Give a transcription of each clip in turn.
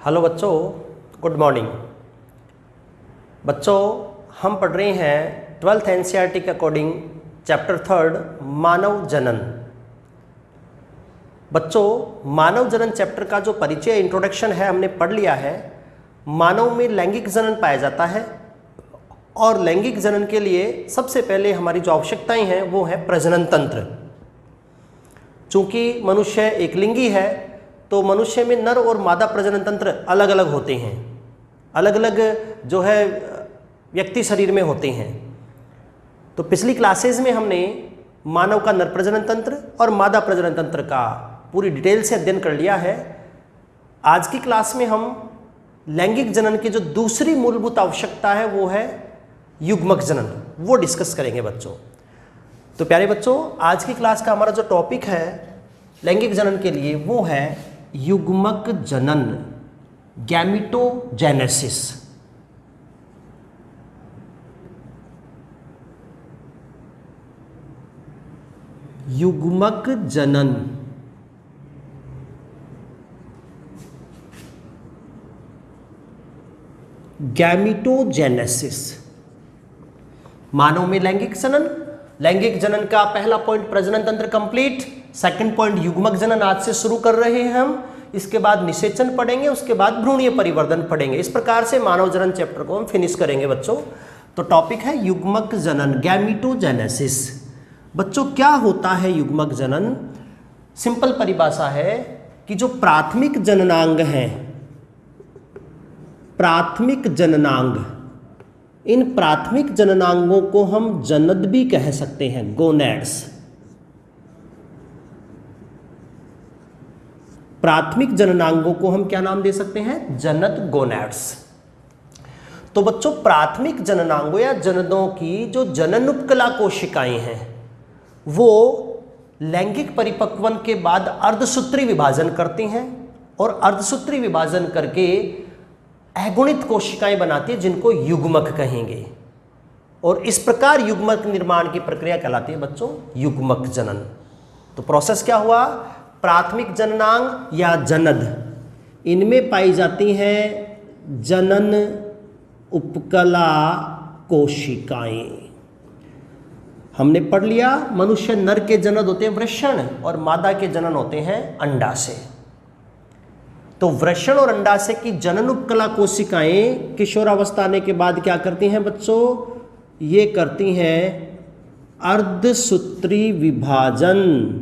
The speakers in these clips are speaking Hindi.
हेलो बच्चों, गुड मॉर्निंग। बच्चों, हम पढ़ रहे हैं 12th एनसीईआरटी के अकॉर्डिंग चैप्टर 3 मानव जनन। बच्चों, मानव जनन चैप्टर का जो परिचय इंट्रोडक्शन है हमने पढ़ लिया है। मानव में लैंगिक जनन पाया जाता है और लैंगिक जनन के लिए सबसे पहले हमारी जो आवश्यकताएं हैं वो है प्रजनन तंत्र। चूंकि मनुष्य एक लिंगी है तो मनुष्य में नर और मादा प्रजनन तंत्र अलग अलग होते हैं, अलग अलग जो है व्यक्ति शरीर में होते हैं। तो पिछली क्लासेस में हमने मानव का नर प्रजनन तंत्र और मादा प्रजनन तंत्र का पूरी डिटेल से अध्ययन कर लिया है। आज की क्लास में हम लैंगिक जनन की जो दूसरी मूलभूत आवश्यकता है वो है युग्मक जनन, वो डिस्कस करेंगे बच्चों। तो प्यारे बच्चों, आज की क्लास का हमारा जो टॉपिक है लैंगिक जनन के लिए वो है युग्मक जनन, गैमिटोजेनेसिस। युग्मक जनन गैमिटोजेनेसिस। मानव में लैंगिक जनन, लैंगिक जनन का पहला पॉइंट प्रजनन तंत्र कंप्लीट, सेकंड पॉइंट युग्मक जनन आज से शुरू कर रहे हैं हम। इसके बाद निषेचन पढ़ेंगे, उसके बाद भ्रूणीय परिवर्धन पढ़ेंगे। इस प्रकार से मानव जनन चैप्टर को हम फिनिश करेंगे बच्चों। तो टॉपिक है युग्मक जनन, गैमिटोजेनेसिस। बच्चों, क्या होता है युग्मक जनन? सिंपल परिभाषा है कि जो प्राथमिक जननांग हैं, प्राथमिक जननांग, इन प्राथमिक जननांगों को हम जनद भी कह सकते हैं, गोनैड्स। प्राथमिक जननांगों को हम क्या नाम दे सकते हैं? जनद, गोनैड्स। तो बच्चों, प्राथमिक जननांगों या जनदों की जो जनन उपकला कोशिकाएं हैं वो लैंगिक परिपक्वन के बाद अर्धसूत्री विभाजन करती हैं और अर्धसूत्री विभाजन करके अगुणित कोशिकाएं बनाती है जिनको युग्मक कहेंगे। और इस प्रकार युग्मक निर्माण की प्रक्रिया कहलाती है बच्चों युग्मक जनन। तो प्रोसेस क्या हुआ? प्राथमिक जननांग या जनद, इनमें पाई जाती हैं जनन उपकला कोशिकाएं। हमने पढ़ लिया मनुष्य नर के जनन होते हैं वृषण और मादा के जनन होते हैं अंडाशय। तो वृषण और अंडाशय की जनन उपकला कोशिकाएं किशोरावस्था आने के बाद क्या करती हैं बच्चों? ये करती हैं अर्धसूत्री विभाजन,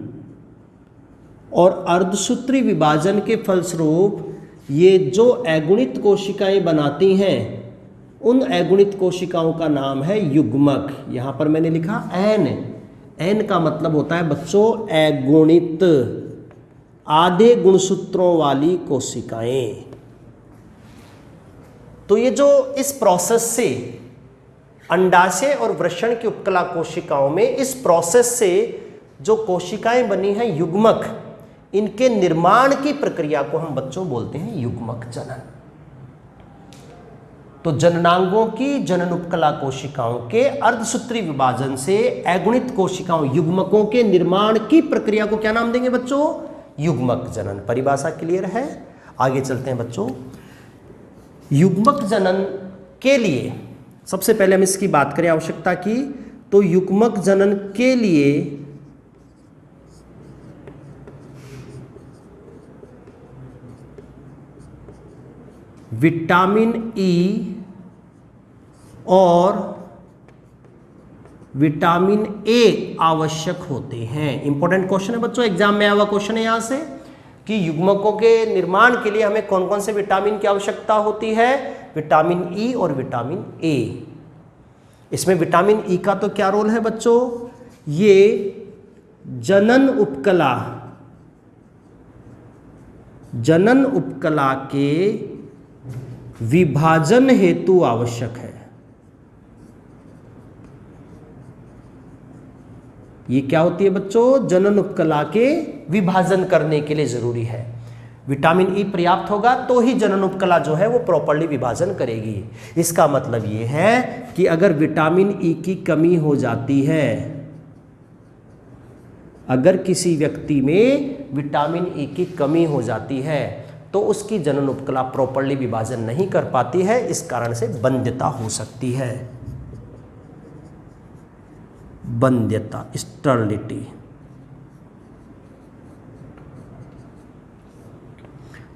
और अर्धसूत्री विभाजन के फलस्वरूप ये जो अगुणित कोशिकाएं बनाती हैं उन अगुणित कोशिकाओं का नाम है युग्मक। यहां पर मैंने लिखा एन, एन का मतलब होता है बच्चों अगुणित, आधे गुणसूत्रों वाली कोशिकाएं। तो ये जो इस प्रोसेस से अंडाशय और वृषण की उपकला कोशिकाओं में इस प्रोसेस से जो कोशिकाएं बनी हैं युग्मक, इनके निर्माण की प्रक्रिया को हम बच्चों बोलते हैं युग्मक जनन। तो जननांगों की जनन उपकला कोशिकाओं के अर्धसूत्री विभाजन से अगुणित कोशिकाओं युग्मकों के निर्माण की प्रक्रिया को क्या नाम देंगे बच्चों? युग्मक जनन। परिभाषा क्लियर है? आगे चलते हैं बच्चों। युग्मक जनन के लिए सबसे पहले हम इसकी बात करें आवश्यकता की, तो युग्मक जनन के लिए विटामिन ई और विटामिन ए आवश्यक होते हैं। इंपॉर्टेंट क्वेश्चन है बच्चों, एग्जाम में आया हुआ क्वेश्चन है यहां से कि युग्मकों के निर्माण के लिए हमें कौन कौन से विटामिन की आवश्यकता होती है? विटामिन ई और विटामिन ए। इसमें विटामिन ई का तो क्या रोल है बच्चों? ये जनन उपकला, जनन उपकला के विभाजन हेतु आवश्यक है। ये क्या होती है बच्चों? जनन उपकला के विभाजन करने के लिए जरूरी है। विटामिन ई पर्याप्त होगा तो ही जनन उपकला जो है वो प्रॉपर्ली विभाजन करेगी। इसका मतलब ये है कि अगर विटामिन ई की कमी हो जाती है, अगर किसी व्यक्ति में विटामिन ई की कमी हो जाती है तो उसकी जनन उपकला प्रॉपरली विभाजन नहीं कर पाती है, इस कारण से बंध्यता हो सकती है। बंध्यता, स्टरलिटी।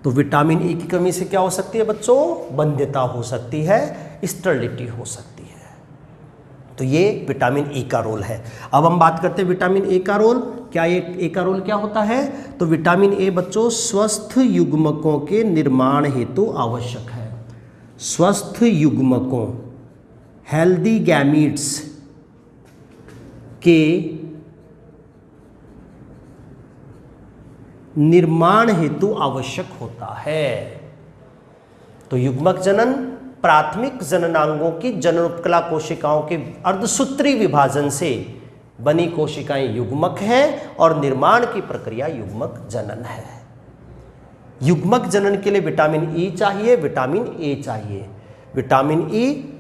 तो विटामिन ई की कमी से क्या हो सकती है बच्चों? बंध्यता हो सकती है, स्टरलिटी हो सकती है। तो ये विटामिन ई का रोल है। अब हम बात करते हैं विटामिन ए का रोल। क्या ये ए का रोल क्या होता है? तो विटामिन ए बच्चों स्वस्थ युग्मकों के निर्माण हेतु आवश्यक है। स्वस्थ युग्मकों, हेल्दी गैमीट्स के निर्माण हेतु आवश्यक होता है। तो युग्मक जनन प्राथमिक जननांगों की जनन उपकला कोशिकाओं के अर्धसूत्री विभाजन से बनी कोशिकाएं युग्मक हैं और निर्माण की प्रक्रिया युग्मक जनन है। युग्मक जनन के लिए विटामिन ई चाहिए, विटामिन ए चाहिए। विटामिन ई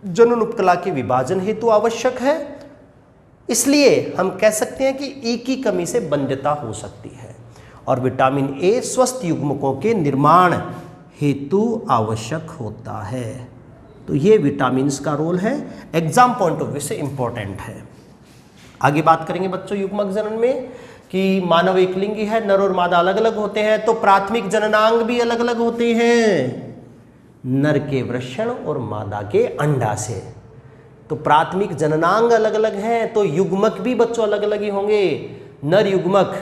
जनन उपकला के विभाजन हेतु आवश्यक है, इसलिए हम कह सकते हैं कि ई की कमी से बंध्यता हो सकती है। और विटामिन ए स्वस्थ युग्मकों के निर्माण हेतु आवश्यक होता है। तो ये विटामिन्स का रोल है, एग्जाम पॉइंट ऑफ व्यू से इंपॉर्टेंट है। आगे बात करेंगे बच्चों युग्मक जनन में कि मानव एकलिंगी है, नर और मादा अलग अलग होते हैं, तो प्राथमिक जननांग भी अलग अलग होते हैं, नर के वृषण और मादा के अंडा से। तो प्राथमिक जननांग अलग अलग हैं, तो युग्मक भी बच्चों अलग अलग ही होंगे। नर युग्मक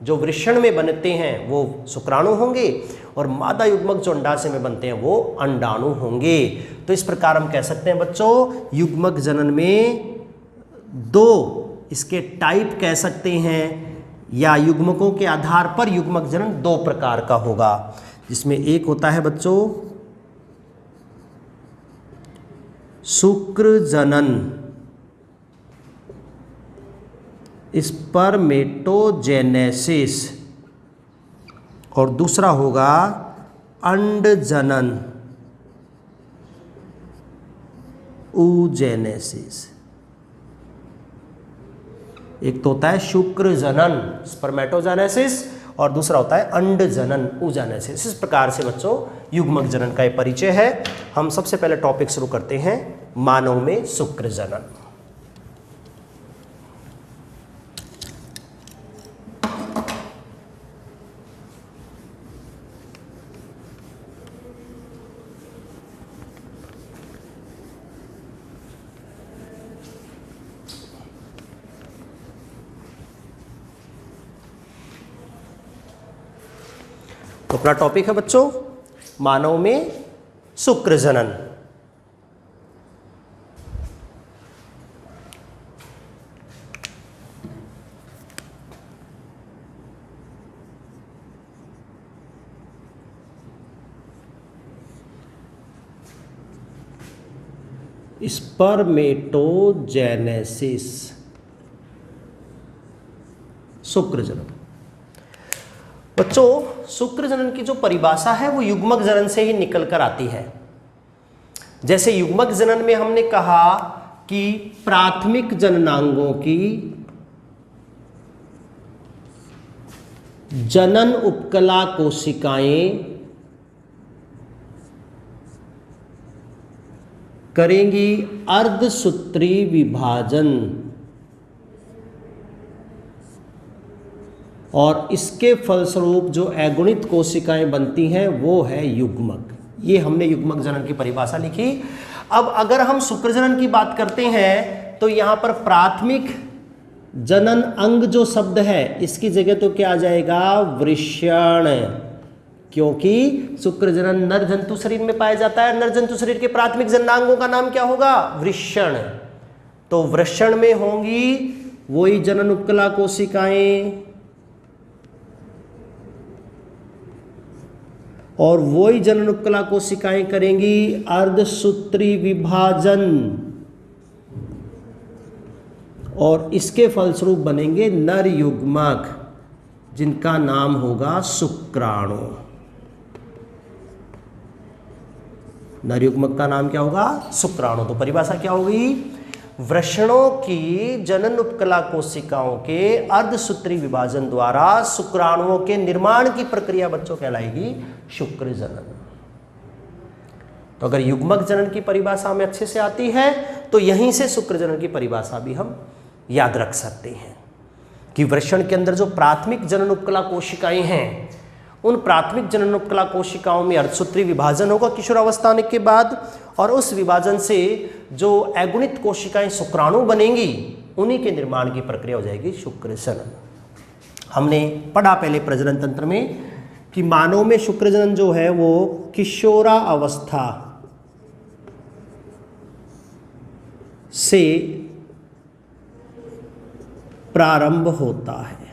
जो वृषण में बनते हैं वो शुक्राणु होंगे और मादा युग्मक जो अंडाशय में बनते हैं वो अंडाणु होंगे। तो इस प्रकार हम कह सकते हैं बच्चों युग्मक जनन में दो इसके टाइप कह सकते हैं, या युग्मकों के आधार पर युग्मक जनन दो प्रकार का होगा, जिसमें एक होता है बच्चों शुक्र जनन, स्पर्मेटोजेनेसिस, और दूसरा होगा अंड जनन, oogenesis। एक तो होता है शुक्र जनन स्पर्मेटोजेनेसिस और दूसरा होता है अंड जनन oogenesis। इस प्रकार से बच्चों युग्मक जनन का ये परिचय है। हम सबसे पहले टॉपिक शुरू करते हैं मानव में शुक्र जनन। तो अपना टॉपिक है बच्चों मानव में शुक्र जनन। स्पर्मेटोजेनेसिस, शुक्र जनन। बच्चों शुक्र जनन की जो परिभाषा है वो युग्मक जनन से ही निकल कर आती है। जैसे युग्मक जनन में हमने कहा कि प्राथमिक जननांगों की जनन उपकला कोशिकाएं करेंगी अर्धसूत्री विभाजन और इसके फलस्वरूप जो अगुणित कोशिकाएं बनती हैं वो है युग्मक। ये हमने युग्मक जनन की परिभाषा लिखी। अब अगर हम शुक्र जनन की बात करते हैं तो यहाँ पर प्राथमिक जनन अंग जो शब्द है इसकी जगह तो क्या आ जाएगा? वृषण, क्योंकि शुक्र जनन नर जंतु शरीर में पाया जाता है। नर जंतु शरीर के प्राथमिक जननांगों का नाम क्या होगा? वृषण। तो वृषण में होंगी वही जनन उपकला कोशिकाएं और वही जनन उपकला कोशिकाएं करेंगी अर्धसूत्री विभाजन और इसके फलस्वरूप बनेंगे नर युग्मक जिनका नाम होगा शुक्राणु। नर युग्मक का नाम क्या होगा? शुक्राणु। तो परिभाषा क्या होगी? वृषणों की जनन उपकला कोशिकाओं के अर्धसूत्री विभाजन द्वारा शुक्राणुओं के निर्माण की प्रक्रिया बच्चों कहलाएगी शुक्र जनन। तो अगर युग्मक जनन की परिभाषा में अच्छे से आती है तो यहीं से शुक्र जनन की परिभाषा भी हम याद रख सकते हैं कि वृषण के अंदर जो प्राथमिक जनन उपकला कोशिकाएं हैं, उन प्राथमिक जनन उपकला कोशिकाओं में अर्धसूत्री विभाजन होगा किशोरावस्था आने के बाद, और उस विभाजन से जो अगुणित कोशिकाएं शुक्राणु बनेंगी, उन्हीं के निर्माण की प्रक्रिया हो जाएगी शुक्र जनन। हमने पढ़ा पहले प्रजनन तंत्र में कि मानव में शुक्र जनन जो है वो किशोरा अवस्था से प्रारंभ होता है।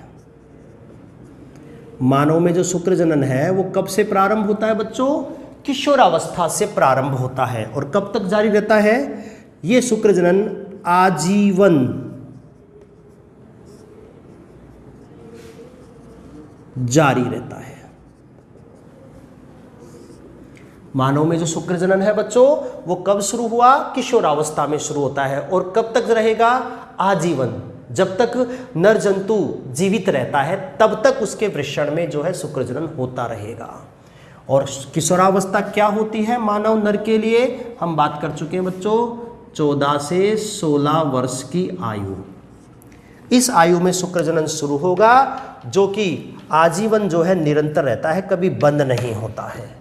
मानव में जो शुक्र जनन है वो कब से प्रारंभ होता है बच्चों? किशोरावस्था से प्रारंभ होता है। और कब तक जारी रहता है ये शुक्र जनन? आजीवन जारी रहता है। मानव में जो शुक्र जनन है बच्चों वो कब शुरू हुआ? किशोरावस्था में शुरू होता है। और कब तक रहेगा? आजीवन। जब तक नर जंतु जीवित रहता है तब तक उसके वृषण में जो है शुक्र जनन होता रहेगा। और किशोरावस्था क्या होती है मानव नर के लिए? हम बात कर चुके हैं बच्चों, 14 से 16 वर्ष की आयु। इस आयु में शुक्र जनन शुरू होगा, जो कि आजीवन जो है निरंतर रहता है, कभी बंद नहीं होता है।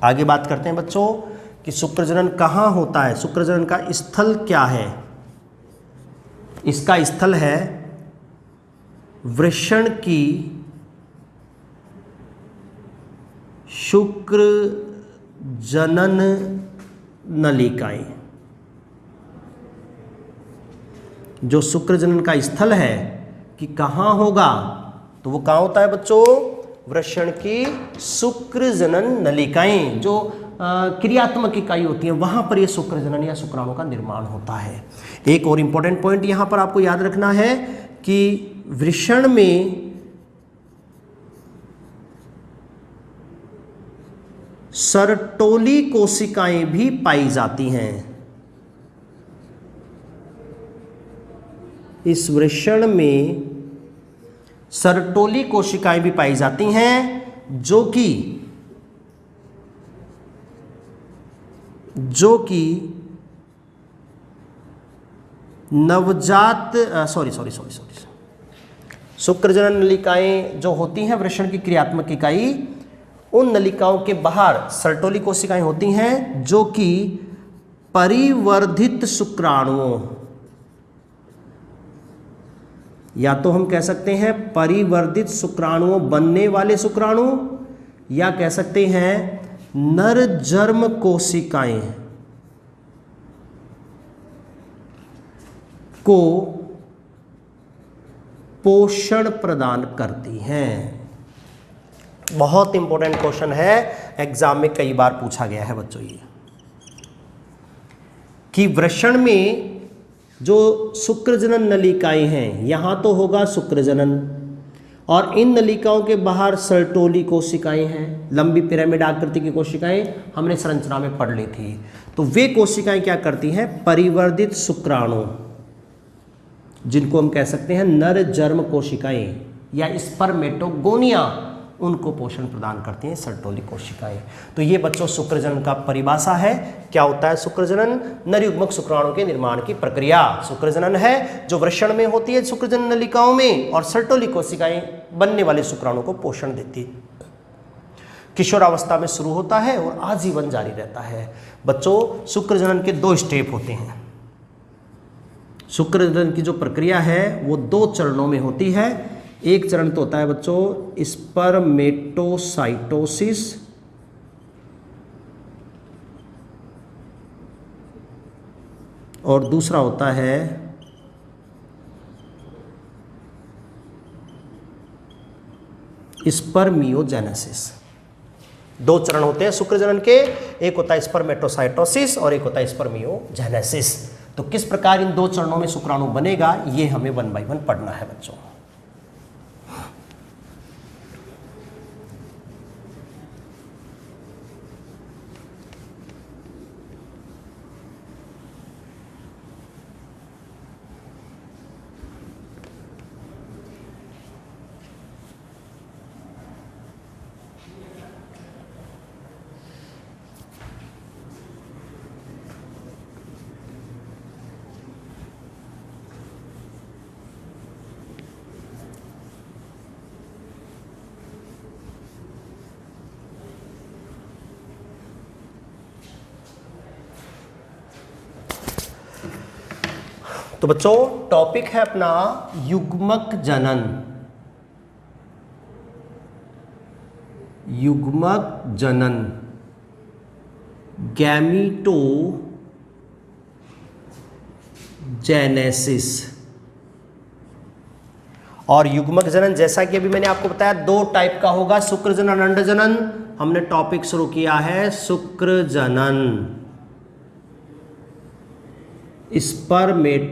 आगे बात करते हैं बच्चों कि शुक्र जनन कहाँ होता है, शुक्र जनन का स्थल क्या है। इसका स्थल है वृषण की शुक्र जनन नलिकाएं। जो शुक्र जनन का स्थल है कि कहाँ होगा, तो वो कहाँ होता है बच्चों? वृषण की शुक्र जनन नलिकाएं, जो क्रियात्मक इकाई होती है, वहां पर यह शुक्र जनन या शुक्राणु का निर्माण होता है। एक और इंपॉर्टेंट पॉइंट यहां पर आपको याद रखना है कि वृषण में सर्टोली कोशिकाएं भी पाई जाती हैं। इस वृषण में सर्टोली कोशिकाएं भी पाई जाती हैं, जो कि नवजात शुक्र जनन नलिकाएं जो होती हैं वृषण की क्रियात्मक इकाई, उन नलिकाओं के बाहर सर्टोली कोशिकाएं होती हैं, जो कि परिवर्धित शुक्राणुओं, या तो हम कह सकते हैं परिवर्धित शुक्राणुओं बनने वाले शुक्राणु, या कह सकते हैं नर जर्म कोशिकाएं को पोषण प्रदान करती हैं। बहुत इंपॉर्टेंट क्वेश्चन है, एग्जाम में कई बार पूछा गया है बच्चों ये, कि वृषण में जो शुक्र जनन नलिकाएं हैं, यहां तो होगा शुक्र जनन, और इन नलिकाओं के बाहर सर्टोली कोशिकाएं हैं, लंबी पिरामिड आकृति की कोशिकाएं हमने संरचना में पढ़ ली थी। तो वे कोशिकाएं क्या करती हैं? परिवर्धित शुक्राणु, जिनको हम कह सकते हैं नर जर्म कोशिकाएं या स्पर्मेटोगोनिया, उनको पोषण प्रदान करती हैं सर्टोली कोशिकाएं। तो ये बच्चों शुक्र जनन का परिभाषा है। क्या होता है शुक्र जनन? नरयुग्मक शुक्राणु के निर्माण की प्रक्रिया शुक्र जनन है, जो वृषण में होती है शुक्र जनन नलिकाओं में, और सर्टोली कोशिकाएं बनने वाले शुक्राणु को पोषण देती है। किशोरावस्था में शुरू होता है और आजीवन जारी रहता है। बच्चों शुक्र जनन के 2 स्टेप होते हैं। शुक्र जनन की जो प्रक्रिया है वो 2 चरणों में होती है। एक चरण तो होता है बच्चों स्पर्मेटोसाइटोसिस, और दूसरा होता है स्पर्मियोजेनेसिस। 2 चरण होते हैं शुक्र जनन के, एक होता है स्पर्मेटोसाइटोसिस और एक होता है स्पर्मियोजेनेसिस। तो किस प्रकार इन 2 चरणों में शुक्राणु बनेगा, ये हमें 1 बाय 1 पढ़ना है बच्चों। तो बच्चों टॉपिक है अपना युग्मक जनन। युग्मक जनन, गैमीटोजेनेसिस। और युग्मक जनन जैसा कि अभी मैंने आपको बताया 2 टाइप का होगा, शुक्र जनन, अंड जनन। हमने टॉपिक शुरू किया है शुक्र जनन, स्पर्मेटोजेनेसिस।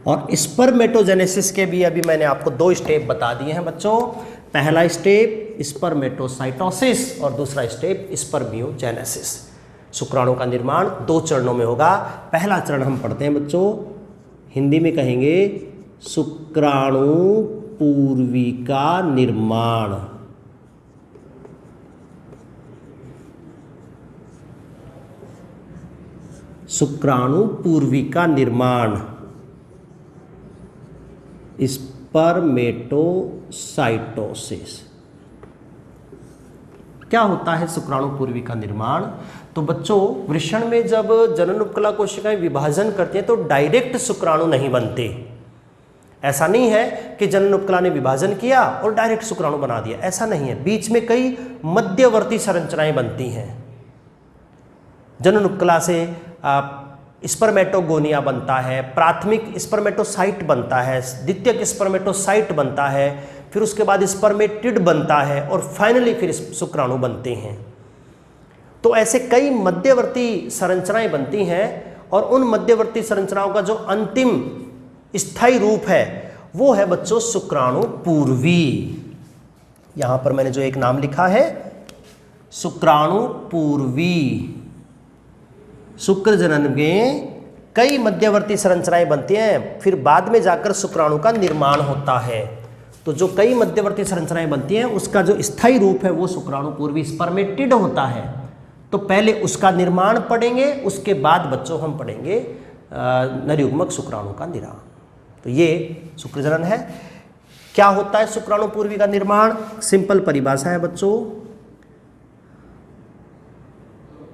और स्पर्मेटोजेनेसिस के भी अभी मैंने आपको 2 स्टेप बता दिए हैं बच्चों। पहला स्टेप स्पर्मेटोसाइटोसिस और दूसरा स्टेप स्पर्मियोजेनेसिस। शुक्राणु का निर्माण 2 चरणों में होगा। पहला चरण हम पढ़ते हैं बच्चों, हिंदी में कहेंगे शुक्राणु पूर्वी का निर्माण। शुक्राणु पूर्वी का निर्माण, स्पर्मेटोसाइटोसिस। क्या होता है शुक्राणु पूर्वी का निर्माण? तो बच्चों वृषण में जब जनन उपकला कोशिकाएं विभाजन करती हैं तो डायरेक्ट शुक्राणु नहीं बनते। ऐसा नहीं है कि जनन उपकला ने विभाजन किया और डायरेक्ट शुक्राणु बना दिया, ऐसा नहीं है। बीच में कई मध्यवर्ती संरचनाएं बनती हैं। जनन उपकला से स्पर्मेटोगोनिया बनता है, प्राथमिक स्पर्मेटोसाइट बनता है, द्वितीयक स्पर्मेटोसाइट बनता है, फिर उसके बाद स्पर्मेटिड बनता है और फाइनली फिर शुक्राणु बनते हैं। तो ऐसे कई मध्यवर्ती संरचनाएं बनती हैं और उन मध्यवर्ती संरचनाओं का जो अंतिम स्थायी रूप है वो है बच्चों शुक्राणु पूर्वी। यहां पर मैंने जो एक नाम लिखा है शुक्राणु पूर्वी। शुक्र जनन में कई मध्यवर्ती संरचनाएं बनती हैं, फिर बाद में जाकर शुक्राणु का निर्माण होता है। तो जो कई मध्यवर्ती संरचनाएं बनती हैं उसका जो स्थायी रूप है वो शुक्राणु पूर्वी स्पर्मेटिड होता है। तो पहले उसका निर्माण पढ़ेंगे, उसके बाद बच्चों हम पढ़ेंगे नरयुग्मक शुक्राणु का निर्माण। तो ये शुक्र जनन है। क्या होता है शुक्राणु पूर्वी का निर्माण? सिंपल परिभाषा है बच्चों,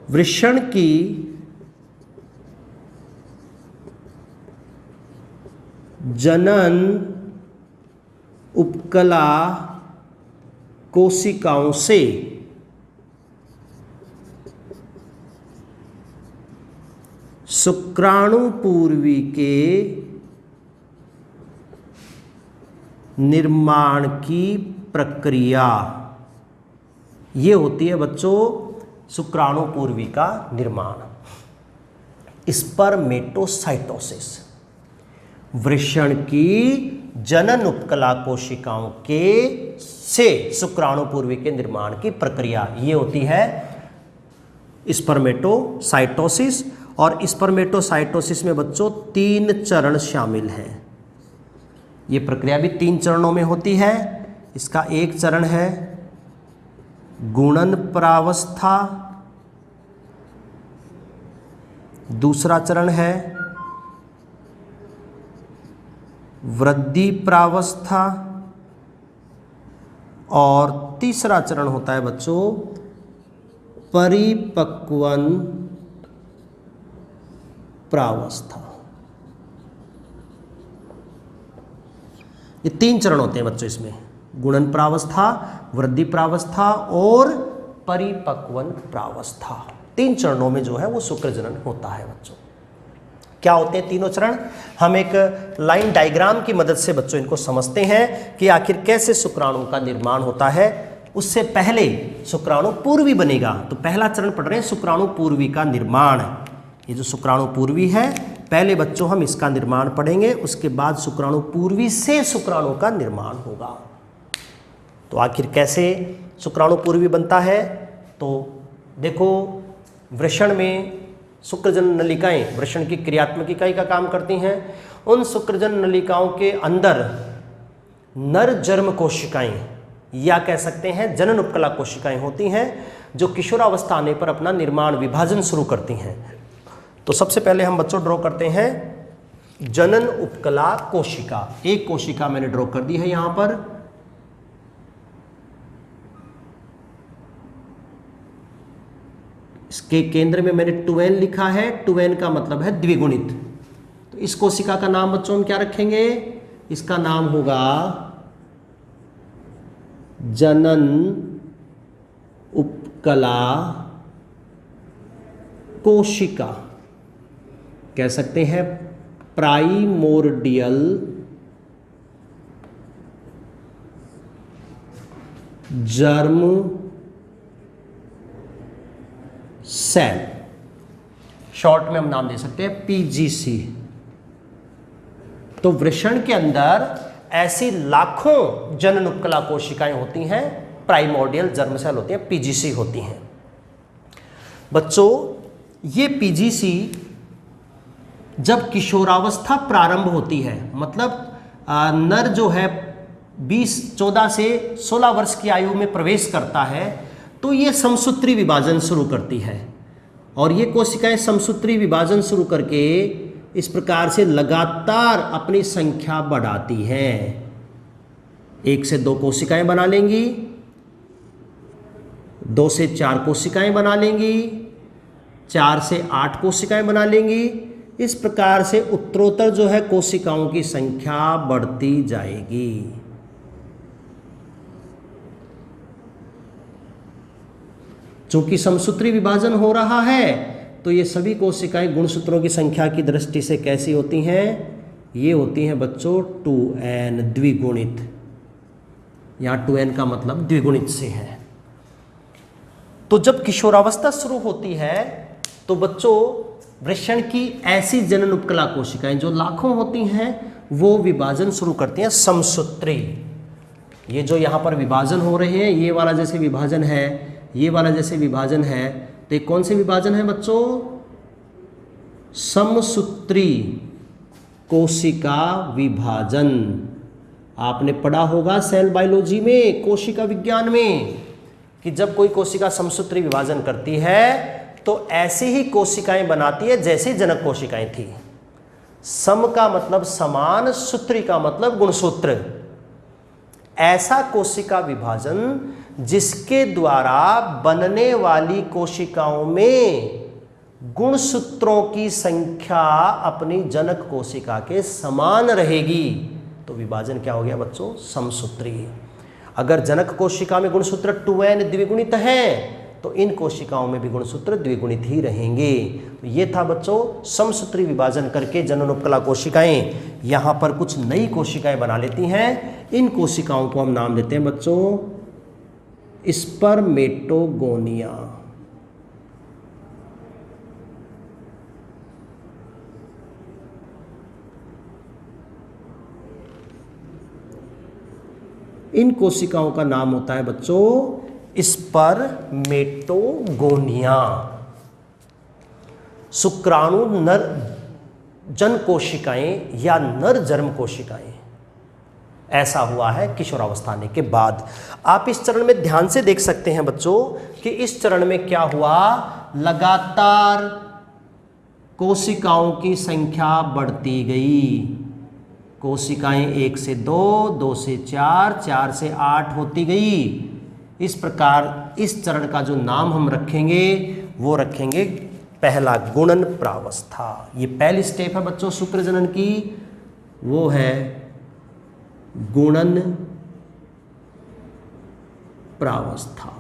वृषण की जनन उपकला कोशिकाओं से शुक्राणु पूर्वी के निर्माण की प्रक्रिया, ये होती है बच्चों शुक्राणु पूर्वी का निर्माण, स्पर्मेटोसाइटोसिस। वृषण की जनन उपकला कोशिकाओं के से शुक्राणु पूर्वी के निर्माण की प्रक्रिया, ये होती है स्पर्मेटोसाइटोसिस। और स्पर्मेटोसाइटोसिस में बच्चों 3 चरण शामिल हैं। ये प्रक्रिया भी 3 चरणों में होती है। इसका एक चरण है गुणन प्रावस्था, दूसरा चरण है वृद्धि प्रावस्था और तीसरा चरण होता है बच्चों परिपक्वन प्रावस्था। ये 3 चरण होते हैं बच्चों इसमें, गुणन प्रावस्था, वृद्धि प्रावस्था और परिपक्वन प्रावस्था। 3 चरणों में जो है वो शुक्र जनन होता है बच्चों। क्या होते हैं तीनों चरण? हम एक लाइन डायग्राम की मदद से बच्चों इनको समझते हैं कि आखिर कैसे शुक्राणु का निर्माण होता है। उससे पहले शुक्राणु पूर्वी बनेगा, तो पहला चरण पढ़ रहे हैं शुक्राणु पूर्वी का निर्माण। ये जो शुक्राणु पूर्वी है पहले बच्चों हम इसका निर्माण पढ़ेंगे, उसके बाद शुक्राणु पूर्वी से शुक्राणु का निर्माण होगा। तो आखिर कैसे शुक्राणु पूर्वी बनता है? तो देखो वृषण में शुक्रजन नलिकाएं वृषण की क्रियात्मक इकाई का काम करती हैं। उन शुक्रजन नलिकाओं के अंदर नर जन्म कोशिकाएं या कह सकते हैं जनन उपकला कोशिकाएं होती हैं जो किशोरावस्था आने पर अपना निर्माण विभाजन शुरू करती हैं। तो सबसे पहले हम बच्चों ड्रॉ करते हैं जनन उपकला कोशिका। एक कोशिका मैंने ड्रॉ कर दी है यहां पर। इसके केंद्र में मैंने 2n लिखा है, 2n का मतलब है द्विगुणित। तो इस कोशिका का नाम बच्चों हम क्या रखेंगे? इसका नाम होगा जनन उपकला कोशिका, कह सकते हैं प्राइमोर्डियल जर्म सेल, शॉर्ट में हम नाम दे सकते हैं पीजीसी। तो वृषण के अंदर ऐसी लाखों जनन उपकला कोशिकाएं होती हैं, प्राइमोर्डियल जर्म सेल होती हैं, पीजीसी होती हैं। बच्चों ये पीजीसी जब किशोरावस्था प्रारंभ होती है, मतलब नर जो है 14 से 16 वर्ष की आयु में प्रवेश करता है, तो ये समसूत्री विभाजन शुरू करती है। और ये कोशिकाएं समसूत्री विभाजन शुरू करके इस प्रकार से लगातार अपनी संख्या बढ़ाती हैं। 1 से 2 कोशिकाएं बना लेंगी, 2 से 4 कोशिकाएं बना लेंगी, 4 से 8 कोशिकाएं बना लेंगी। इस प्रकार से उत्तरोत्तर जो है कोशिकाओं की संख्या बढ़ती जाएगी। चूंकि समसूत्री विभाजन हो रहा है, तो ये सभी कोशिकाएं गुणसूत्रों की संख्या की दृष्टि से कैसी होती हैं? ये होती हैं बच्चों 2n, द्विगुणित। यहाँ 2n का मतलब द्विगुणित से है। तो जब किशोरावस्था शुरू होती है, तो बच्चों वृषण की ऐसी जनन उपकला कोशिकाएं जो लाखों होती हैं, वो विभाजन शुरू करती हैं समसूत्री। ये जो यहाँ पर विभाजन हो रहे हैं, ये वाला जैसे विभाजन है, ये वाला जैसे विभाजन है, तो ये कौन से विभाजन है बच्चों? समसूत्री कोशिका विभाजन। आपने पढ़ा होगा सेल बायोलॉजी में, कोशिका विज्ञान में, कि जब कोई कोशिका समसूत्री विभाजन करती है तो ऐसी ही कोशिकाएं बनाती है जैसी जनक कोशिकाएं थी। सम का मतलब समान, सूत्री का मतलब गुणसूत्र। ऐसा कोशिका विभाजन जिसके द्वारा बनने वाली कोशिकाओं में गुणसूत्रों की संख्या अपनी जनक कोशिका के समान रहेगी, तो विभाजन क्या हो गया बच्चों? समसूत्री। अगर जनक कोशिका में गुणसूत्र 2n द्विगुणित है, तो इन कोशिकाओं में भी गुणसूत्र द्विगुणित ही रहेंगे। तो ये था बच्चों समसूत्री विभाजन करके जनन उपकला कोशिकाएं यहाँ पर कुछ नई कोशिकाएं बना लेती हैं। इन कोशिकाओं को हम नाम देते हैं बच्चों स्पर्मेटोगोनिया। इन कोशिकाओं का नाम होता है बच्चों स्पर्मेटोगोनिया। शुक्राणु नर जन कोशिकाएं या नर जर्म कोशिकाएं, ऐसा हुआ है किशोरावस्था आने के बाद। आप इस चरण में ध्यान से देख सकते हैं बच्चों कि इस चरण में क्या हुआ? लगातार कोशिकाओं की संख्या बढ़ती गई। कोशिकाएं 1 से 2, 2 से 4, 4 से 8 होती गई। इस प्रकार इस चरण का जो नाम हम रखेंगे वो रखेंगे पहला गुणन प्रावस्था। ये पहली स्टेप है बच्चों शुक्र जनन की, वो है गुणन प्रावस्था।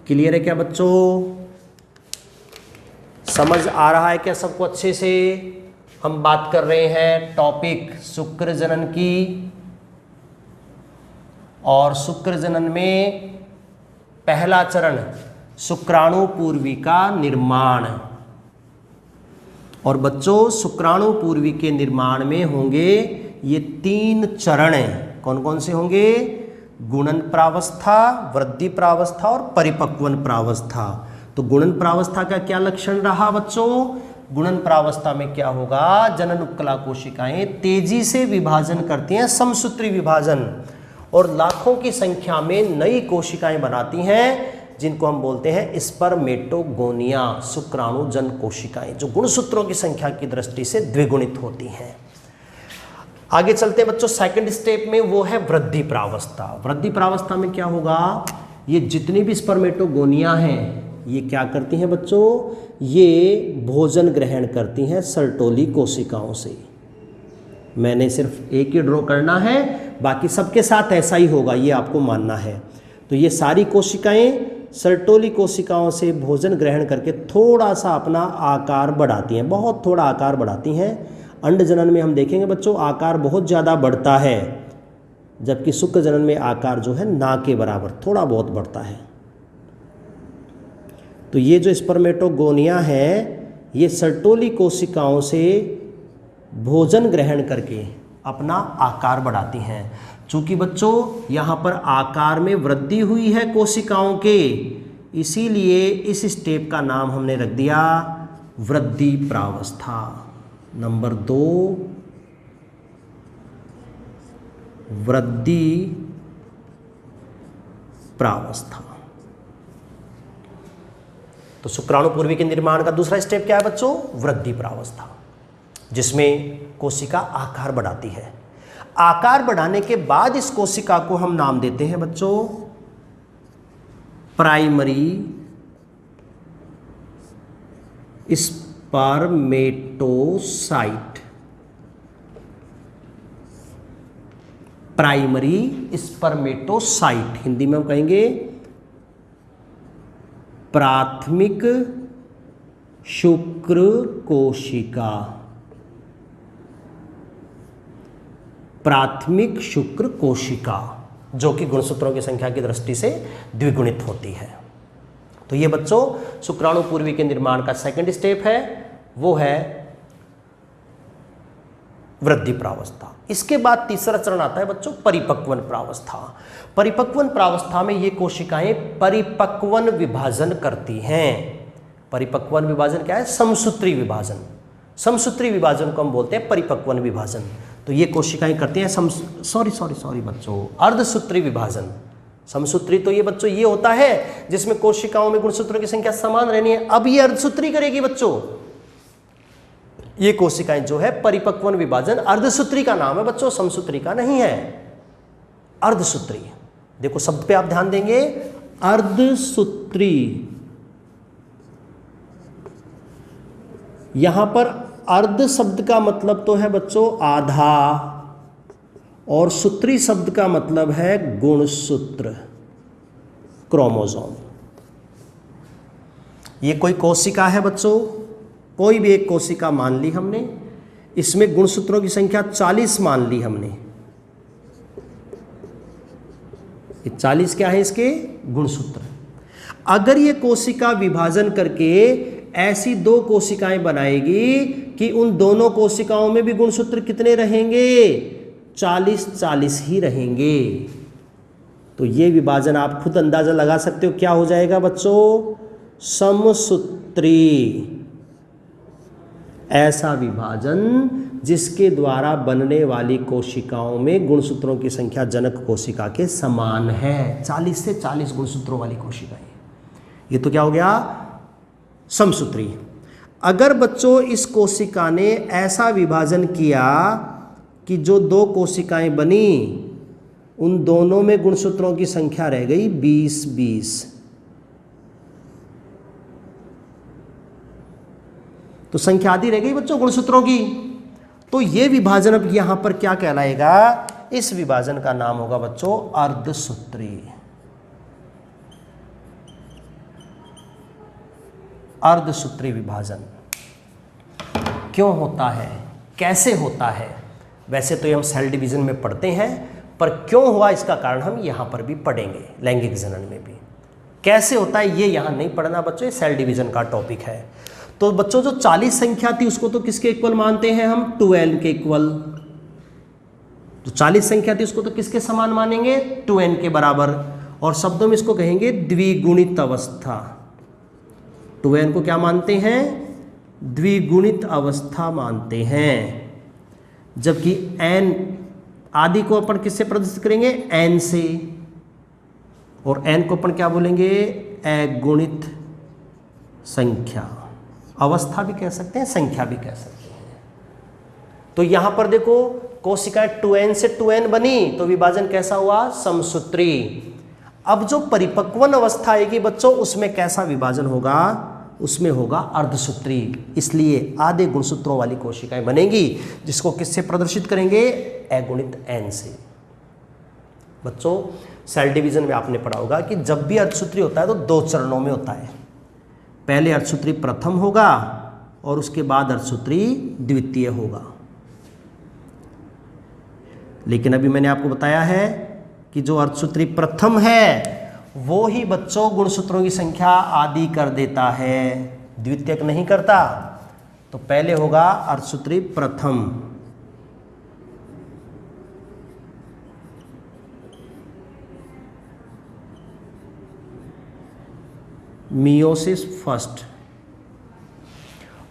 क्लियर है क्या बच्चों? समझ आ रहा है क्या सबको अच्छे से? हम बात कर रहे हैं टॉपिक शुक्र जनन की, और शुक्र जनन में पहला चरण शुक्राणु पूर्वी का निर्माण। और बच्चों शुक्राणु पूर्वी के निर्माण में होंगे ये 3 चरण। कौन कौन से होंगे? गुणन प्रावस्था, वृद्धि प्रावस्था और परिपक्वन प्रावस्था। तो गुणन प्रावस्था का क्या लक्षण रहा बच्चों? गुणन प्रावस्था में क्या होगा? जनन उपकला कोशिकाएं तेजी से विभाजन करती हैं, समसूत्री विभाजन, और लाखों की संख्या में नई कोशिकाएं बनाती हैं, जिनको हम बोलते हैं स्पर्मेटोगोनिया, शुक्राणु जन कोशिकाएं, जो गुणसूत्रों की संख्या की दृष्टि से द्विगुणित होती हैं। आगे चलते हैं बच्चों सेकंड स्टेप में, वो है वृद्धि प्रावस्था। वृद्धि प्रावस्था में क्या होगा? ये जितनी भी स्पर्मेटोगोनिया हैं ये क्या करती हैं बच्चों, ये भोजन ग्रहण करती हैं सर्टोली कोशिकाओं से। मैंने सिर्फ एक ही ड्रॉ करना है, बाकी सबके साथ ऐसा ही होगा, ये आपको मानना है। तो ये सारी कोशिकाएं सर्टोली कोशिकाओं से भोजन ग्रहण करके थोड़ा सा अपना आकार बढ़ाती हैं, बहुत थोड़ा आकार बढ़ाती हैं। अंड जनन में हम देखेंगे बच्चों आकार बहुत ज़्यादा बढ़ता है, जबकि शुक्र जनन में आकार जो है ना के बराबर थोड़ा बहुत बढ़ता है। तो ये जो स्पर्मेटोगोनिया है ये सर्टोली कोशिकाओं से भोजन ग्रहण करके अपना आकार बढ़ाती हैं। चूंकि बच्चों यहाँ पर आकार में वृद्धि हुई है कोशिकाओं के, इसीलिए इस स्टेप का नाम हमने रख दिया वृद्धि प्रावस्था। नंबर 2 वृद्धि प्रावस्था। तो शुक्राणु पूर्वी के निर्माण का दूसरा स्टेप क्या है बच्चों, वृद्धि प्रावस्था, जिसमें कोशिका आकार बढ़ाती है। आकार बढ़ाने के बाद इस कोशिका को हम नाम देते हैं बच्चों primary spermatocyte. Primary spermatocyte, Hindi में हम कहेंगे प्राथमिक शुक्र कोशिका। प्राथमिक शुक्र कोशिका जो कि गुणसूत्रों की संख्या की दृष्टि से द्विगुणित होती है। तो ये बच्चों शुक्राणु पूर्वी के निर्माण का सेकंड स्टेप है, वो है वृद्धि प्रावस्था। इसके बाद तीसरा चरण आता है बच्चों परिपक्वन प्रावस्था। परिपक्वन प्रावस्था में ये कोशिकाएं परिपक्वन विभाजन करती हैं। परिपक्वन विभाजन क्या है, समसूत्री विभाजन। समसूत्री विभाजन को हम बोलते हैं परिपक्वन विभाजन। तो ये कोशिकाएं करती हैं सॉरी बच्चों अर्धसूत्री विभाजन। समसूत्री तो ये बच्चों ये होता है जिसमें कोशिकाओं में गुणसूत्रों की संख्या समान रहनी है। अब ये अर्धसूत्री करेगी बच्चों। ये कोशिकाएं जो है परिपक्वन विभाजन, अर्धसूत्री का नाम है बच्चों, समसूत्री का नहीं है, अर्धसूत्री। देखो शब्द पे आप ध्यान देंगे, अर्धसूत्री। यहां पर अर्ध शब्द का मतलब तो है बच्चों आधा, और सूत्री शब्द का मतलब है गुणसूत्र, क्रोमोसोम। ये कोई कोशिका है बच्चों, कोई भी एक कोशिका मान ली हमने, इसमें गुणसूत्रों की संख्या 40 मान ली हमने। 40 क्या है इसके गुणसूत्र। अगर ये कोशिका विभाजन करके ऐसी 2 कोशिकाएं बनाएगी कि उन दोनों कोशिकाओं में भी गुणसूत्र कितने रहेंगे, 40-40 ही रहेंगे। तो ये विभाजन आप खुद अंदाजा लगा सकते हो क्या हो जाएगा बच्चों, समसूत्री। ऐसा विभाजन जिसके द्वारा बनने वाली कोशिकाओं में गुणसूत्रों की संख्या जनक कोशिका के समान है, 40 से 40 गुणसूत्रों वाली कोशिकाएं। ये तो क्या हो गया, समसूत्री। अगर बच्चों इस कोशिका ने ऐसा विभाजन किया कि जो 2 कोशिकाएं बनी उन दोनों में गुणसूत्रों की संख्या रह गई 20-20, तो संख्या आधी रह गई बच्चों गुणसूत्रों की। तो ये विभाजन अब यहां पर क्या कहलाएगा, इस विभाजन का नाम होगा बच्चों अर्धसूत्री। अर्धसूत्री विभाजन क्यों होता है, कैसे होता है, वैसे तो ये हम सेल डिवीजन में पढ़ते हैं, पर क्यों हुआ इसका कारण हम यहां पर भी पढ़ेंगे, लैंगिक जनन में भी। कैसे होता है ये यहां नहीं पढ़ना बच्चों, ये सेल डिवीजन का टॉपिक है। तो बच्चों जो 40 संख्या थी उसको तो किसके इक्वल मानते हैं हम, 2n के इक्वल। जो 40 संख्या थी उसको तो किसके समान मानेंगे, 2n के बराबर। और शब्दों में इसको कहेंगे द्विगुणित अवस्था। 2n को क्या मानते हैं, द्विगुणित अवस्था मानते हैं। जबकि n आदि को अपन किससे प्रदर्शित करेंगे, n से, और n को अपन क्या बोलेंगे, अगुणित संख्या। अवस्था भी कह सकते हैं, संख्या भी कह सकते हैं। तो यहां पर देखो कोशिकाएं 2n से 2n बनी तो विभाजन कैसा हुआ, समसूत्री। अब जो परिपक्वन अवस्था आएगी बच्चों, उसमें कैसा विभाजन होगा? उसमें होगा अर्धसूत्री। इसलिए आधे गुणसूत्रों वाली कोशिकाएं बनेंगी, जिसको किससे प्रदर्शित करेंगे? अगुणित n से। बच्चों सेल डिवीजन में आपने पढ़ा होगा कि जब भी अर्धसूत्री होता है तो 2 चरणों में होता है। पहले अर्धसूत्री प्रथम होगा और उसके बाद अर्धसूत्री द्वितीय होगा। लेकिन अभी मैंने आपको बताया है कि जो अर्धसूत्री प्रथम है वो ही बच्चों गुणसूत्रों की संख्या आधी कर देता है, द्वितीयक नहीं करता। तो पहले होगा अर्धसूत्री प्रथम, मियोसिस फर्स्ट।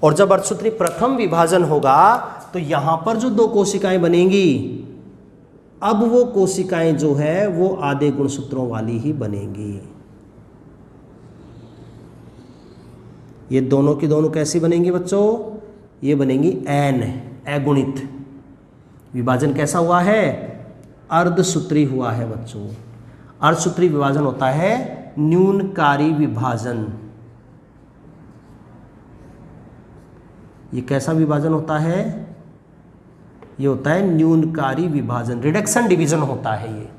और जब अर्धसूत्री प्रथम विभाजन होगा तो यहां पर जो 2 कोशिकाएं बनेंगी, अब वो कोशिकाएं जो है वो आधे गुणसूत्रों वाली ही बनेंगी। ये दोनों की दोनों कैसी बनेंगी बच्चों? ये बनेंगी n, अगुणित। विभाजन कैसा हुआ है? अर्धसूत्री हुआ है बच्चों। अर्धसूत्री विभाजन होता है न्यूनकारी विभाजन। ये कैसा विभाजन होता है? ये होता है न्यूनकारी विभाजन, रिडक्शन डिवीजन होता है ये,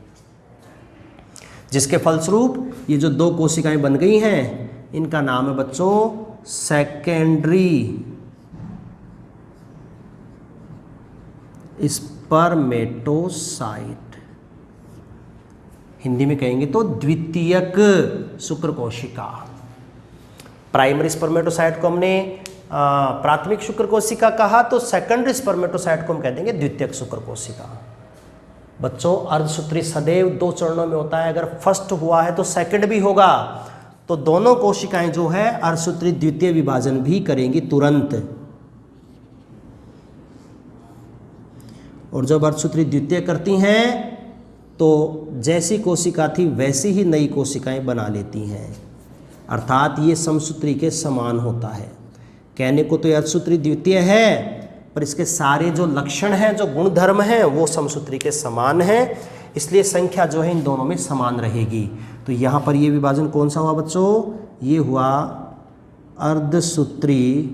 जिसके फलस्वरूप ये जो 2 कोशिकाएं बन गई हैं, इनका नाम है बच्चों सेकेंडरी स्पर्मेटोसाइट। हिंदी में कहेंगे तो द्वितीयक शुक्र कोशिका। प्राइमरी स्पर्मेटोसाइट को हमने प्राथमिक शुक्र कोशिका कहा, तो सेकेंडरी स्पर्मेटोसाइट को हम कह देंगे द्वितीयक शुक्र कोशिका। बच्चों अर्धसूत्री सदैव 2 चरणों में होता है। अगर फर्स्ट हुआ है तो सेकंड भी होगा। तो दोनों कोशिकाएं जो है अर्धसूत्री द्वितीय विभाजन भी करेंगी तुरंत। और जब अर्धसूत्री द्वितीय करती हैं तो जैसी कोशिका थी वैसी ही नई कोशिकाएं बना लेती हैं, अर्थात ये समसूत्री के समान होता है। कहने को तो अर्धसूत्री द्वितीय है, पर इसके सारे जो लक्षण हैं, जो गुणधर्म हैं, वो समसूत्री के समान हैं। इसलिए संख्या जो है इन दोनों में समान रहेगी। तो यहाँ पर ये विभाजन कौन सा हुआ बच्चों? ये हुआ अर्धसूत्री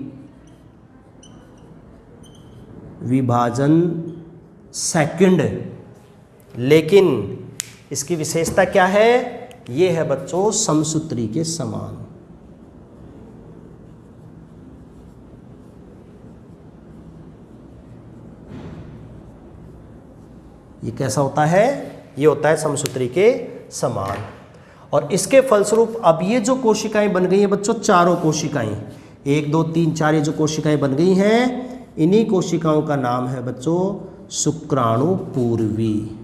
विभाजन सेकंड। लेकिन इसकी विशेषता क्या है? ये है बच्चों समसूत्री के समान। ये कैसा होता है? ये होता है समसूत्री के समान। और इसके फलस्वरूप अब ये जो कोशिकाएं बन गई हैं बच्चों, चारों कोशिकाएं, 1 2 3 4 ये जो कोशिकाएं बन गई हैं, इन्हीं कोशिकाओं का नाम है बच्चों शुक्राणुपूर्वी।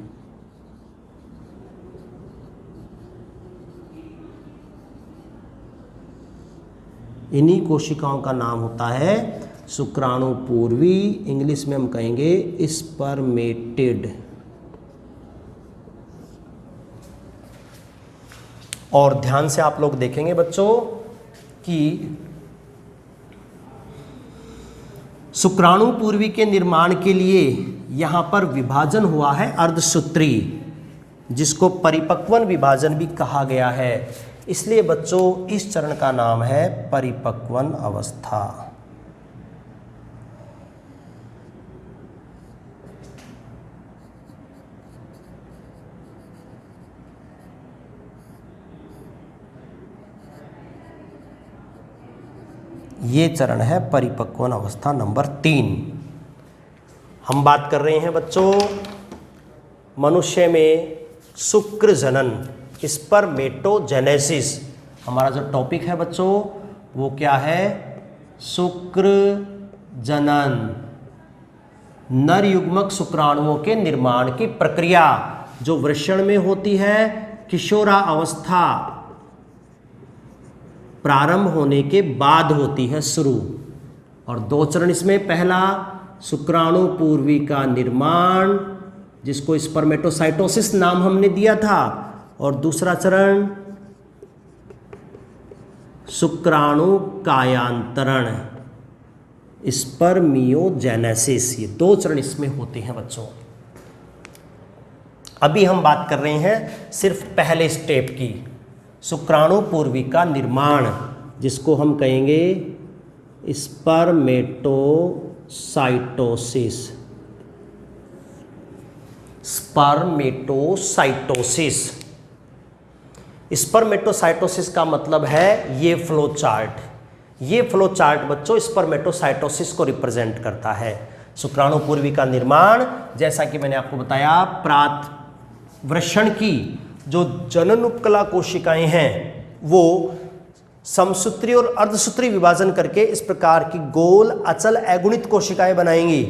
इन्हीं कोशिकाओं का नाम होता है शुक्राणुपूर्वी। इंग्लिश में हम कहेंगे स्पर्मेटेड। और ध्यान से आप लोग देखेंगे बच्चों कि शुक्राणुपूर्वी के निर्माण के लिए यहाँ पर विभाजन हुआ है अर्धसूत्री, जिसको परिपक्वन विभाजन भी कहा गया है। इसलिए बच्चों इस चरण का नाम है परिपक्वन अवस्था। ये चरण है परिपक्वन अवस्था नंबर 3। हम बात कर रहे हैं बच्चों मनुष्य में शुक्र जनन, स्पर्मेटोजेनेसिस। हमारा जो टॉपिक है बच्चों वो क्या है? शुक्र जनन, नर युग्मक शुक्राणुओं के निर्माण की प्रक्रिया जो वृषण में होती है, किशोरा अवस्था प्रारंभ होने के बाद होती है शुरू। और 2 चरण इसमें, पहला शुक्राणुपूर्वी का निर्माण जिसको स्पर्मेटोसाइटोसिस नाम हमने दिया था, और दूसरा चरण शुक्राणु कायांतरण, स्पर्मियोजेनेसिस। ये 2 चरण इसमें होते हैं बच्चों। अभी हम बात कर रहे हैं सिर्फ पहले स्टेप की, शुक्राणु पूर्वी का निर्माण, जिसको हम कहेंगे स्पर्मेटोसाइटोसिस। स्पर्मेटोसाइटोसिस, स्पर्मेटोसाइटोसिस का मतलब है ये फ्लो चार्ट। ये फ्लो चार्ट बच्चों स्पर्मेटोसाइटोसिस को रिप्रेजेंट करता है। शुक्राणु पूर्वी का निर्माण, जैसा कि मैंने आपको बताया, प्रातवृषण की जो जनन उपकला कोशिकाएं हैं वो समसूत्री और अर्धसूत्री विभाजन करके इस प्रकार की गोल अचल अगुणित कोशिकाएं बनाएंगी।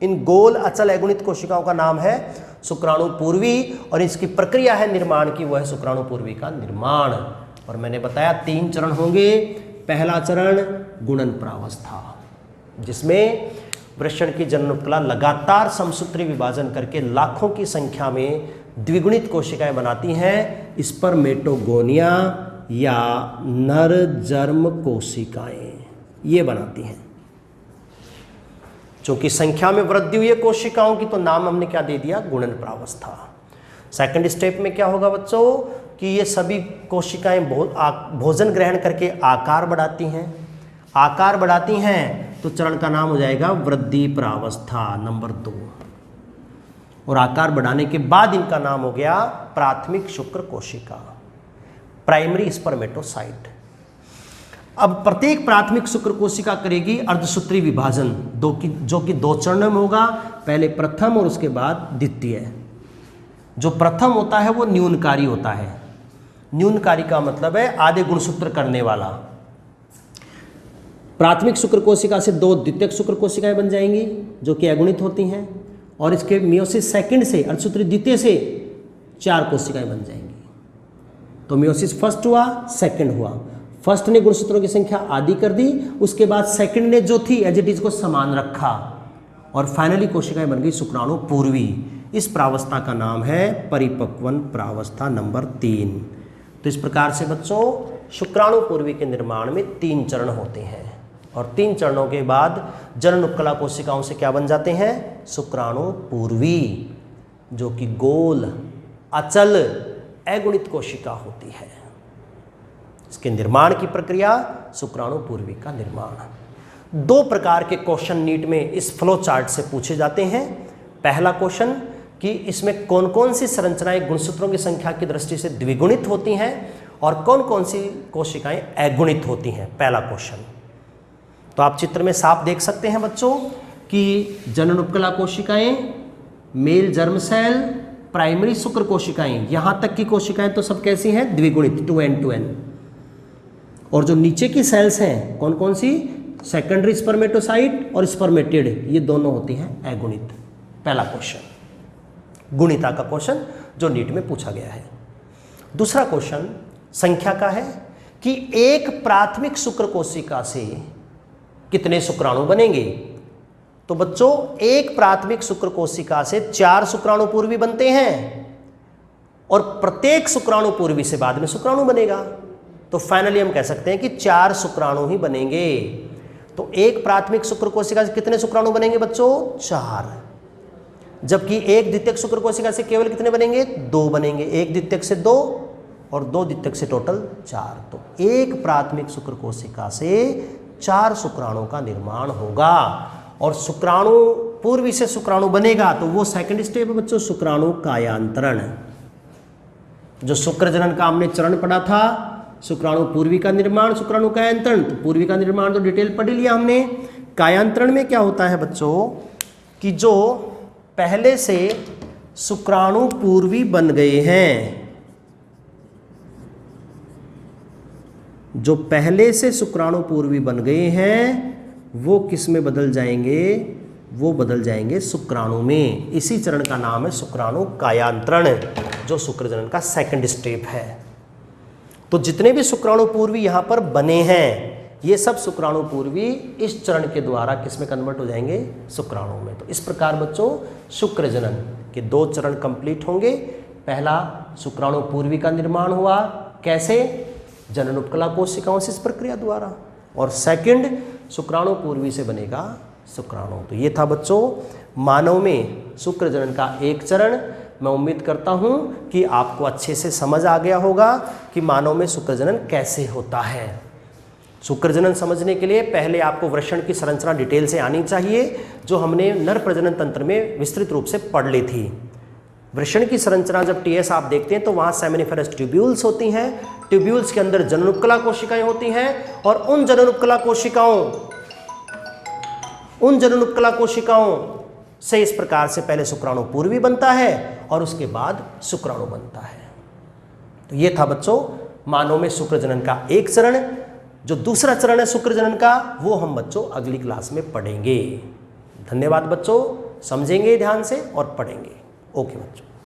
इन गोल अचल अगुणित कोशिकाओं का नाम है शुक्राणु पूर्वी, और इसकी प्रक्रिया है निर्माण की, वह है शुक्राणु पूर्वी का निर्माण। और मैंने बताया 3 चरण होंगे। पहला चरण गुणन प्रावस्था, जिसमें वृषण की जनन उपकला लगातार समसूत्री विभाजन करके लाखों की संख्या में द्विगुणित कोशिकाएं बनाती हैं। स्पर्मेटोगोनिया या नर जर्म कोशिकाएं ये बनाती हैं। चूंकि संख्या में वृद्धि हुई है कोशिकाओं की, तो नाम हमने क्या दे दिया, गुणन प्रावस्था। सेकंड स्टेप में क्या होगा बच्चों कि ये सभी कोशिकाएं भोजन ग्रहण करके आकार बढ़ाती हैं। आकार बढ़ाती हैं तो चरण का नाम हो जाएगा वृद्धि प्रावस्था नंबर 2। और आकार बढ़ाने के बाद इनका नाम हो गया प्राथमिक शुक्र कोशिका, प्राइमरी स्पर्मेटोसाइट। अब प्रत्येक प्राथमिक शुक्र कोशिका करेगी अर्धसूत्री विभाजन, जो कि 2 चरणों में होगा, पहले प्रथम और उसके बाद द्वितीय। जो प्रथम होता है वो न्यूनकारी होता है। न्यूनकारी का मतलब है आधे गुणसूत्र करने वाला। प्राथमिक शुक्र कोशिका से 2 द्वितीयक शुक्र कोशिकाएं बन जाएंगी जो कि अगुणित होती हैं, और इसके मियोसिस सेकंड से अर्धसूत्री द्वितीय से 4 कोशिकाएं बन जाएंगी। तो मियोसिस फर्स्ट हुआ, सेकंड हुआ। फर्स्ट ने गुणसूत्रों की संख्या आधी कर दी, उसके बाद सेकंड ने जो थी एज इट इज को समान रखा, और फाइनली कोशिकाएं बन गई शुक्राणु पूर्वी। इस प्रावस्था का नाम है परिपक्वन प्रावस्था नंबर 3। तो इस प्रकार से बच्चों शुक्राणु पूर्वी के निर्माण में 3 चरण होते हैं, और 3 चरणों के बाद जनन उपकला कोशिकाओं से क्या बन जाते हैं, शुक्राणु पूर्वी, जो कि गोल अचल अगुणित कोशिका होती है। इसके निर्माण की प्रक्रिया शुक्राणु पूर्वी का निर्माण। 2 प्रकार के क्वेश्चन नीट में इस फ्लो चार्ट से पूछे जाते हैं। पहला क्वेश्चन कि इसमें कौन कौन सी संरचनाएं गुणसूत्रों की संख्या की दृष्टि से द्विगुणित होती हैं और कौन कौन सी कोशिकाएं अगुणित होती हैं, पहला क्वेश्चन। तो आप चित्र में साफ देख सकते हैं बच्चों कि जनन उपकला कोशिकाएं, मेल जर्म सेल, प्राइमरी शुक्र कोशिकाएं, यहां तक की कोशिकाएं तो सब कैसी हैं, द्विगुणित, 2n2n। और जो नीचे की सेल्स हैं कौन कौन सी, सेकेंडरी स्पर्मेटोसाइट और स्पर्मेटिड, ये दोनों होती हैं अगुणित। पहला क्वेश्चन गुणिता का क्वेश्चन जो नीट में पूछा गया है। दूसरा क्वेश्चन संख्या का है कि एक प्राथमिक शुक्र कोशिका से कितने शुक्राणु बनेंगे। तो बच्चों एक प्राथमिक शुक्र कोशिका से 4 शुक्राणु पूर्वी बनते हैं, और प्रत्येक शुक्राणु पूर्वी से बाद में शुक्राणु बनेगा। तो फाइनली हम कह सकते हैं कि 4 शुक्राणु ही बनेंगे। तो एक प्राथमिक शुक्र कोशिका से कितने शुक्राणु बनेंगे बच्चों, 4। जबकि एक द्वितीयक शुक्र कोशिका से केवल कितने बनेंगे, 2 बनेंगे। एक द्वितीयक से 2 और 2 द्वितीयक से टोटल 4। तो एक प्राथमिक शुक्र कोशिका से 4 शुक्राणु का निर्माण होगा, और शुक्राणु पूर्वी से शुक्राणु बनेगा तो वो सेकंड स्टेप है बच्चों, शुक्राणु कायांतरण। जो शुक्र जनन का हमने चरण पढ़ा था, शुक्राणु पूर्वी का निर्माण, शुक्राणु कायांतरण। तो पूर्वी का निर्माण तो डिटेल पढ़ लिया हमने। कायांतरण में क्या होता है बच्चों कि जो पहले से शुक्राणु पूर्वी बन गए हैं, जो पहले से शुक्राणु पूर्वी बन गए हैं वो किस में बदल जाएंगे, वो बदल जाएंगे शुक्राणु में। इसी चरण का नाम है शुक्राणु कायांतरण, जो शुक्र जनन का सेकंड स्टेप है। तो जितने भी शुक्राणु पूर्वी यहाँ पर बने हैं, ये सब शुक्राणु पूर्वी इस चरण के द्वारा किस में कन्वर्ट हो जाएंगे, शुक्राणु में। तो इस प्रकार बच्चों शुक्र जनन के 2 चरण कंप्लीट होंगे। पहला शुक्राणु पूर्वी का निर्माण हुआ, कैसे, जनन उपकला कोशिकाओं से इस प्रक्रिया द्वारा, और सेकंड शुक्राणु पूर्वी से बनेगा शुक्राणु। तो ये था बच्चों मानव में शुक्र जनन का एक चरण। मैं उम्मीद करता हूं कि आपको अच्छे से समझ आ गया होगा कि मानव में शुक्रजनन कैसे होता है। शुक्रजनन समझने के लिए पहले आपको वृषण की संरचना डिटेल से आनी चाहिए, जो हमने नर प्रजनन तंत्र में विस्तृत रूप से पढ़ ली थी। वृषण की संरचना जब टीएस आप देखते हैं तो वहाँ सेमिनिफेरस ट्यूब्यूल्स होती हैं, ट्यूब्यूल्स के अंदर जननोपकला कोशिकाएं होती हैं, और उन जननोपकला कोशिकाओं से इस प्रकार से पहले शुक्राणु पूर्वी बनता है और उसके बाद शुक्राणु बनता है। तो ये था बच्चों मानव में शुक्रजनन का एक चरण। जो दूसरा चरण है शुक्रजनन का, वो हम बच्चों अगली क्लास में पढ़ेंगे। धन्यवाद बच्चों, समझेंगे ध्यान से और पढ़ेंगे। ओके बच्चों।